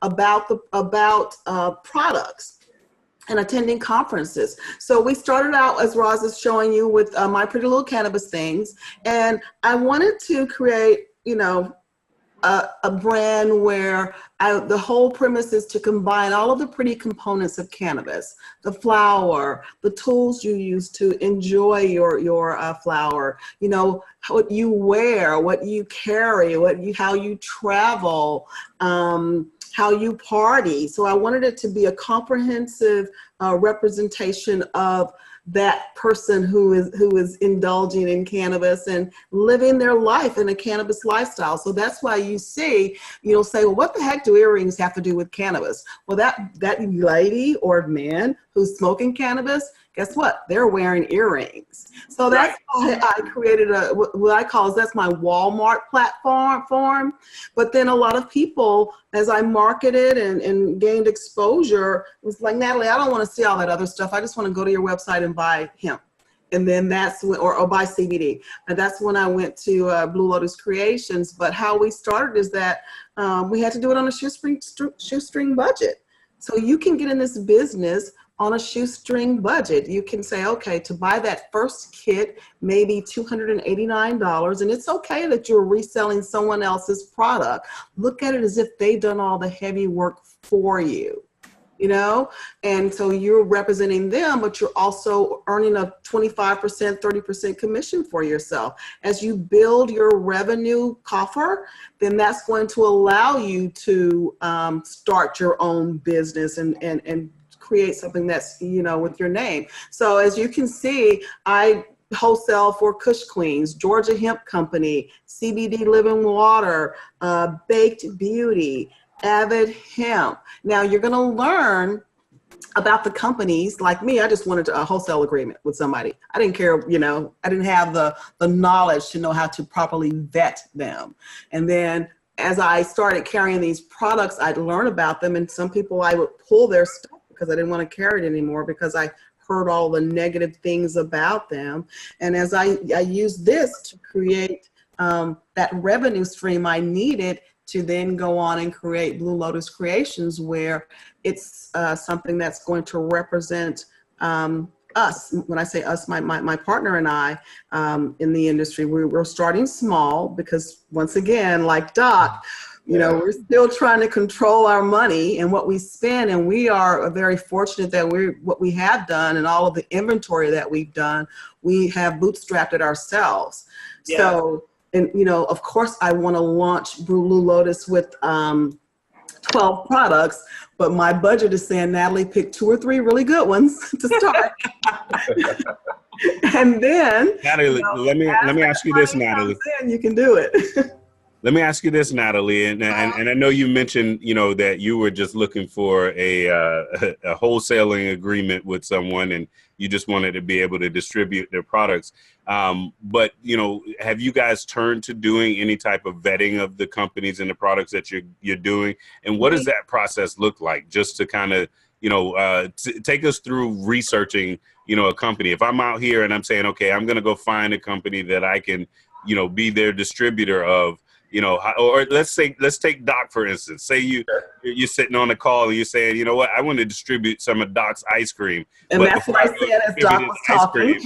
about products and attending conferences. So we started out, as Roz is showing you, with My Pretty Little Cannabis Things. And I wanted to create, a brand where the whole premise is to combine all of the pretty components of cannabis, the flower, the tools you use to enjoy your flower, what you wear, what you carry, how you travel, how you party. So I wanted it to be a comprehensive representation of that person who is indulging in cannabis and living their life in a cannabis lifestyle. So that's why you'll say, well, what the heck do earrings have to do with cannabis? Well, that lady or man who's smoking cannabis, guess what? They're wearing earrings. So that's why I created what I call that's my Walmart platform. But then a lot of people, as I marketed and gained exposure, was like, Natalie, I don't want to see all that other stuff. I just want to go to your website and buy hemp. And then that's when, or buy CBD. And that's when I went to Blue Lotus Creations. But how we started is that we had to do it on a shoestring budget. So you can get in this business on a shoestring budget. You can say, okay, to buy that first kit, maybe $289, and it's okay that you're reselling someone else's product. Look at it as if they've done all the heavy work for you, and so you're representing them, but you're also earning a 25%, 30% commission for yourself. As you build your revenue coffer, then that's going to allow you to start your own business and create something that's, with your name. So as you can see, I wholesale for Kush Queens, Georgia Hemp Company, CBD Living Water, Baked Beauty, Avid Hemp. Now you're going to learn about the companies. Like me, I just wanted a wholesale agreement with somebody. I didn't care, I didn't have the knowledge to know how to properly vet them. And then as I started carrying these products, I'd learn about them, and some people I would pull their stuff because I didn't want to carry it anymore because I heard all the negative things about them. And as I used this to create that revenue stream I needed to then go on and create Blue Lotus Creations, where it's something that's going to represent us. When I say us, my partner and I in the industry, we're starting small because, once again, like Doc, we're still trying to control our money and what we spend, and we are very fortunate that what we have done and all of the inventory that we've done, we have bootstrapped it ourselves. Yeah. So, and of course, I want to launch Blue Lotus with 12 products, but my budget is saying, Natalie, pick 2 or 3 really good ones to start. And then, Natalie, let me ask you this, Natalie. Then you can do it. Let me ask you this, Natalie, and I know you mentioned, that you were just looking for a wholesaling agreement with someone, and you just wanted to be able to distribute their products. But have you guys turned to doing any type of vetting of the companies and the products that you're doing? And what does that process look like? Just to kind of take us through researching, a company. If I'm out here and I'm saying, okay, I'm going to go find a company that I can, be their distributor of. you know, or let's take Doc, for instance. Say you're sitting on a call and you're saying, you know what, I want to distribute some of Doc's ice cream. And that's what I said as Doc was talking.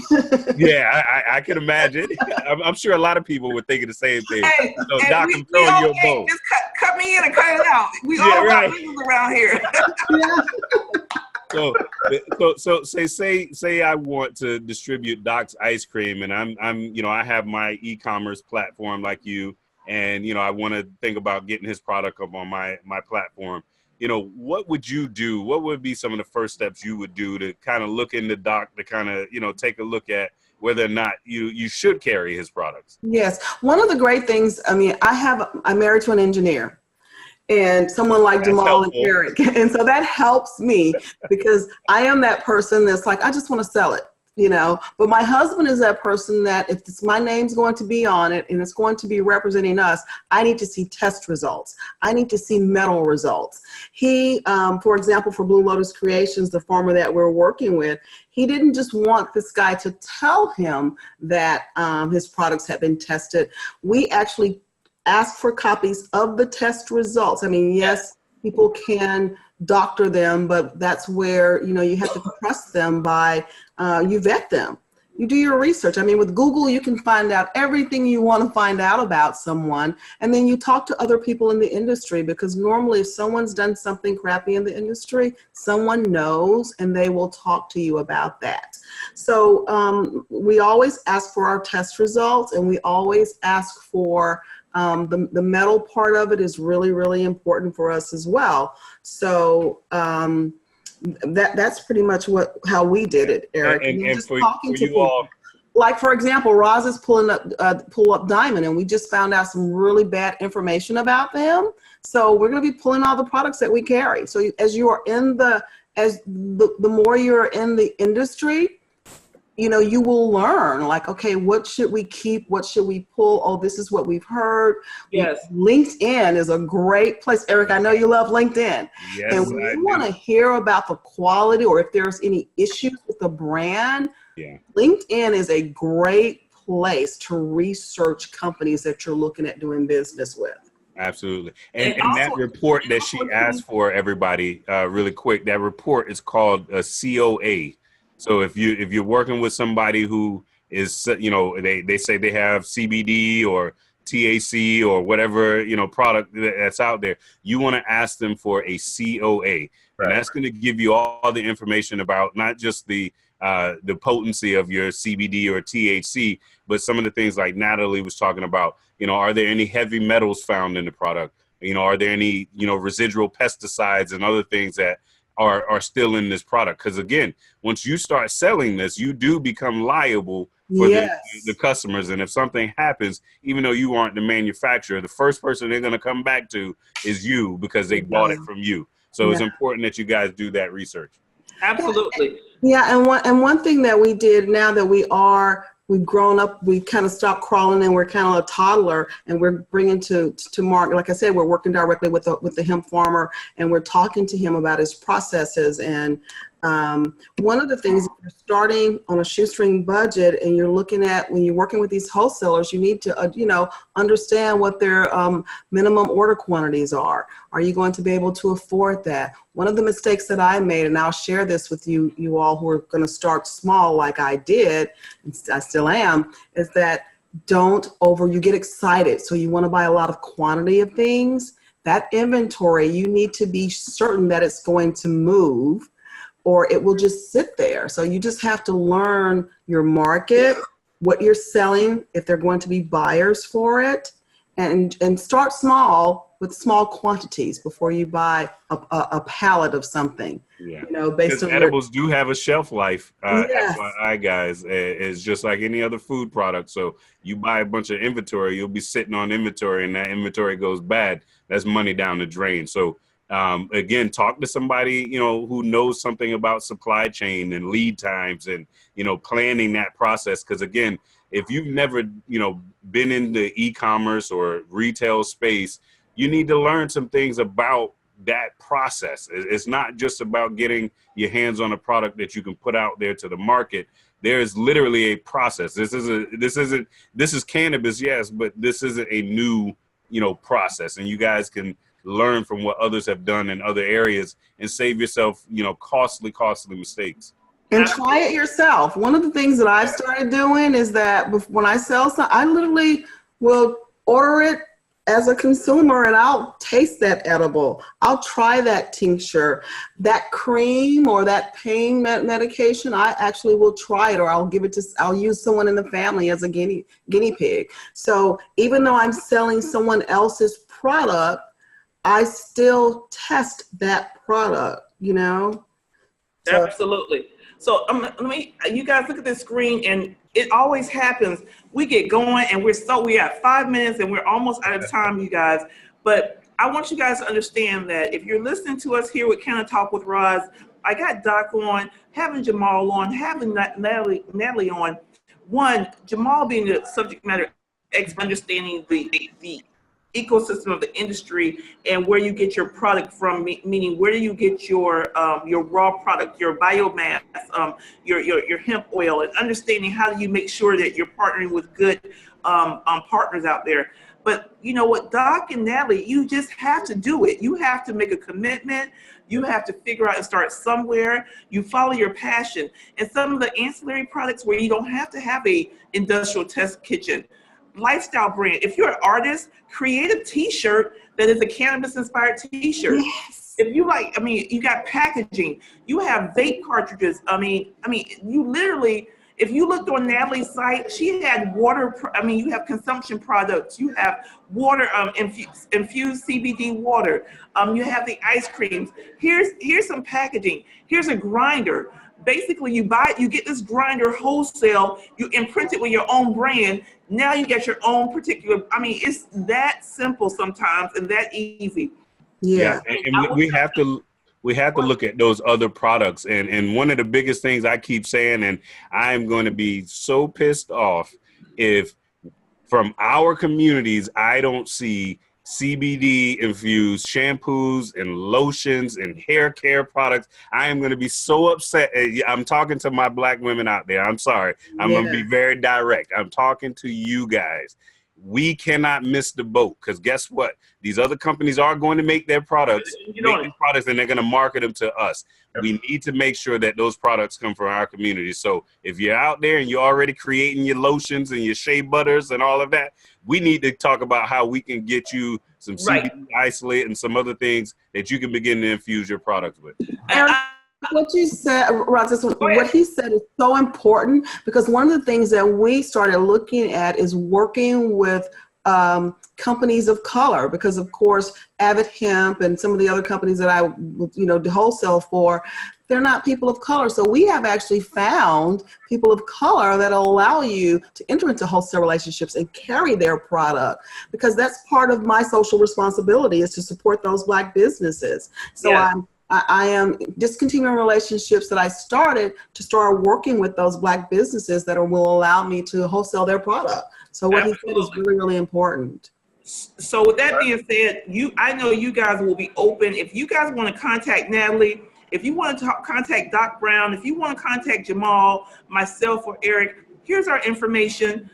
Yeah, I can imagine. I'm sure a lot of people were thinking the same thing. Hey, so Doc, I'm throwing you a bone. Just cut me in and cut it out. We all got business around here. So say I want to distribute Doc's ice cream, and I'm you know, I have my e-commerce platform like you, and you know, I want to think about getting his product up on my platform. You know, what would you do? What would be some of the first steps you would do to kind of look into Doc, to kind of, you know, take a look at whether or not you should carry his products? Yes. One of the great things, I mean, I'm married to an engineer. And someone like Jamal and Eric. And so that helps me because I am that person that's like, I just want to sell it, you know. But my husband is that person that if my name's going to be on it and it's going to be representing us, I need to see test results. I need to see metal results. He, for example, for Blue Lotus Creations, the farmer that we're working with, he didn't just want this guy to tell him that his products had been tested. We actually ask for copies of the test results. I mean, yes, people can doctor them, but that's where, you know, you have to trust them by, you vet them. You do your research. I mean, with Google, you can find out everything you want to find out about someone, and then you talk to other people in the industry, because normally if someone's done something crappy in the industry, someone knows and they will talk to you about that. So we always ask for our test results, and we always ask for the metal part of it is really, really important for us as well. So that's pretty much how we did it, Eric. And just for talking to you people. all, like, for example, Roz is pull up Diamond, and we just found out some really bad information about them. So we're going to be pulling all the products that we carry. So as you are the more you're in the industry, you know, you will learn, like, okay, what should we keep? What should we pull? Oh, this is what we've heard. Yes. LinkedIn is a great place. Eric, I know you love LinkedIn. Yes, and when you want to hear about the quality or if there's any issues with the brand, LinkedIn is a great place to research companies that you're looking at doing business with. Absolutely. And that report that she asked for, everybody, really quick, that report is called a COA. So if you're working with somebody who is, you know, they say they have CBD or THC or whatever, you know, product that's out there, you want to ask them for a COA. Right. And that's going to give you all the information about not just the potency of your CBD or THC, but some of the things like Natalie was talking about. You know, are there any heavy metals found in the product? You know, are there any, you know, residual pesticides and other things that are still in this product? Because again, once you start selling this, you do become liable for the customers. And if something happens, even though you aren't the manufacturer, the first person they're going to come back to is you, because they bought it from you. So it's important that you guys do that research. Absolutely. Yeah, and one thing that we did, now that we've grown up, we kind of stopped crawling and we're kind of a toddler, and we're bringing to market. Like I said, we're working directly with the hemp farmer, and we're talking to him about his processes. And one of the things, if you're starting on a shoestring budget and you're looking at, when you're working with these wholesalers, you need to, you know, understand what their minimum order quantities are. Are you going to be able to afford that? One of the mistakes that I made, and I'll share this with you all who are going to start small like I did, and I still am, is that you get excited. So you want to buy a lot of quantity of things. That inventory, you need to be certain that it's going to move, or it will just sit there. So you just have to learn your market, what you're selling, if they're going to be buyers for it, and start small with small quantities before you buy a pallet of something. Yeah, you know, based on edibles do have a shelf life. FYI, guys, it's just like any other food product. So you buy a bunch of inventory, you'll be sitting on inventory, and that inventory goes bad. That's money down the drain. So again, talk to somebody, you know, who knows something about supply chain and lead times and, you know, planning that process. Because again, if you've never, you know, been in the e-commerce or retail space, you need to learn some things about that process. It's not just about getting your hands on a product that you can put out there to the market. There is literally a process. This is cannabis, yes, but this isn't a new process, and you guys can learn from what others have done in other areas and save yourself, costly mistakes. And try it yourself. One of the things that I've started doing is that when I sell something, I literally will order it as a consumer and I'll taste that edible. I'll try that tincture, that cream or that pain medication. I actually will try it, or I'll use someone in the family as a guinea pig. So even though I'm selling someone else's product, I still test that product, So, absolutely. So you guys look at this screen, and it always happens. We get going and we have 5 minutes and we're almost out of time, you guys. But I want you guys to understand that if you're listening to us here with Canna Talk with Roz, I got Doc on, having Jamal on, having Natalie on. One, Jamal being the subject matter expert, understanding the ecosystem of the industry and where you get your product from, meaning where do you get your raw product, your biomass, your hemp oil, and understanding how do you make sure that you're partnering with good partners out there. But you know what, Doc and Natalie, you just have to do it. You have to make a commitment. You have to figure out and start somewhere. You follow your passion. And some of the ancillary products where you don't have to have a industrial test kitchen, lifestyle brand. If you're an artist, create a t-shirt that is a cannabis inspired t-shirt. yes. If you you got packaging, you have vape cartridges. You literally, if you looked on Natalie's site, she had water. You have consumption products. You have water, infused CBD water. You have the ice creams. Here's some packaging. Here's a grinder. Basically, you get this grinder wholesale, you imprint it with your own brand. Now you get your own particular, it's that simple sometimes and that easy. Yeah. And we have to look at those other products. And one of the biggest things I keep saying, and I'm going to be so pissed off if from our communities, I don't see CBD infused shampoos and lotions and hair care products. I am going to be so upset. I'm talking to my Black women out there. I'm sorry. I'm going to be very direct. I'm talking to you guys. We cannot miss the boat, because guess what? These other companies are going to make their products, and they're going to market them to us. We need to make sure that those products come from our community. So if you're out there and you're already creating your lotions and your shea butters and all of that, we need to talk about how we can get you some CBD isolate and some other things that you can begin to infuse your products with. What you said, Roz, what he said is so important, because one of the things that we started looking at is working with companies of color, because of course Avid Hemp and some of the other companies that I wholesale for, they're not people of color. So we have actually found people of color that allow you to enter into wholesale relationships and carry their product, because that's part of my social responsibility, is to support those Black businesses. So I am discontinuing relationships that I started to start working with those Black businesses that will allow me to wholesale their product. So what he said is really, really important. So with that being said, I know you guys will be open. If you guys want to contact Natalie, if you want to contact Doc Brown, if you want to contact Jamal, myself, or Eric, here's our information.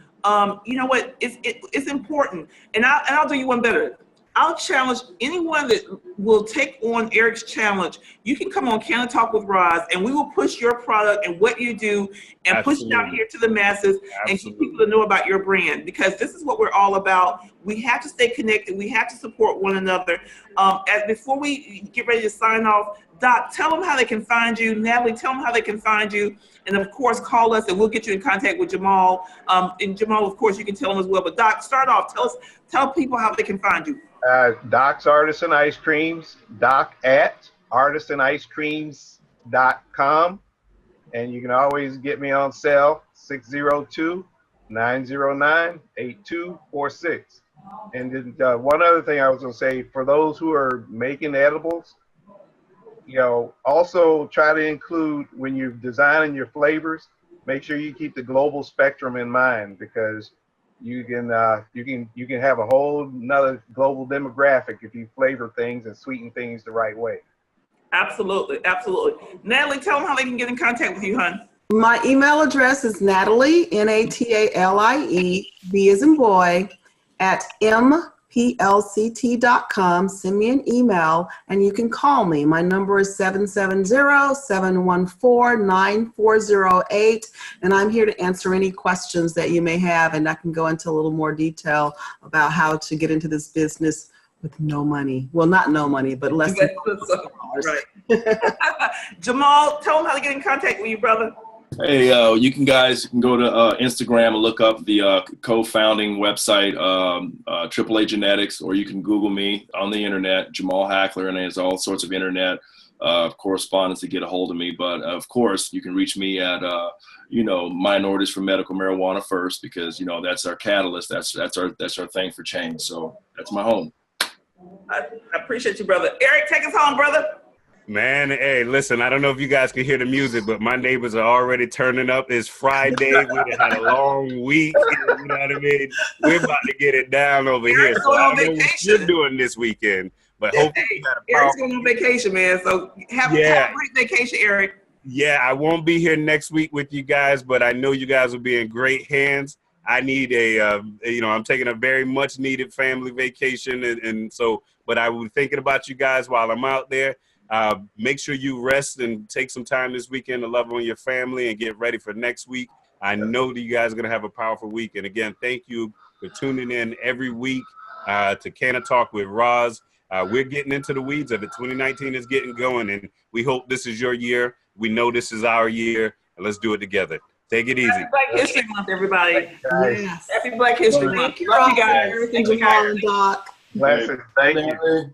You know what? It's important. And I'll do you one better. I'll challenge anyone that will take on Eric's challenge. You can come on Canna Talk with Roz, and we will push your product and what you do and push it out here to the masses and get people to know about your brand, because this is what we're all about. We have to stay connected. We have to support one another. Before we get ready to sign off, Doc, tell them how they can find you. Natalie, tell them how they can find you. And of course, call us and we'll get you in contact with Jamal. And Jamal, of course, you can tell them as well. But Doc, start off. Tell people how they can find you. Doc's Artisan Ice Creams, Doc at artisanicecreams.com. And you can always get me on cell, 602-909-8246. And then one other thing I was going to say, for those who are making edibles, also try to include, when you're designing your flavors, make sure you keep the global spectrum in mind, because you can have a whole nother global demographic if you flavor things and sweeten things the right way. Absolutely, absolutely. Natalie, tell them how they can get in contact with you, hon. My email address is Natalie, Natalie, B as in boy, at plct.com. Send me an email and you can call me. My number is 770-714-9408. And I'm here to answer any questions that you may have. And I can go into a little more detail about how to get into this business with no money. Well, not no money, but less than $1,000. Right. Jamal, tell them how to get in contact with you, brother. Hey, you can go to Instagram and look up the co-founding website, AAA Genetics, or you can Google me on the internet, Jamal Hackler, and there's all sorts of internet correspondence to get a hold of me. But of course, you can reach me at Minorities for Medical Marijuana first, because that's our catalyst. That's our thing for change. So that's my home. I appreciate you, brother. Eric, take us home, brother. Man, hey, listen, I don't know if you guys can hear the music, but my neighbors are already turning up. It's Friday. We had a long week. You know what I mean? We're about to get it down over here. Eric's So going I on don't know what vacation. you're doing this weekend, but hopefully you got a Eric's going on vacation, man. So have a great vacation, Eric. Yeah, I won't be here next week with you guys, but I know you guys will be in great hands. I need I'm taking a very much needed family vacation. And so, but I was thinking about you guys while I'm out there. Make sure you rest and take some time this weekend to love on your family and get ready for next week. I know that you guys are going to have a powerful week. And again, thank you for tuning in every week to Canna Talk with Roz. We're getting into the weeds of it. 2019 is getting going, and we hope this is your year. We know this is our year, and let's do it together. Take it easy. Happy Black History Month, everybody. Yes. Happy Black History Month. Thank you, Love you guys. Eric and Jamal and Doc. Blessings. Thank you.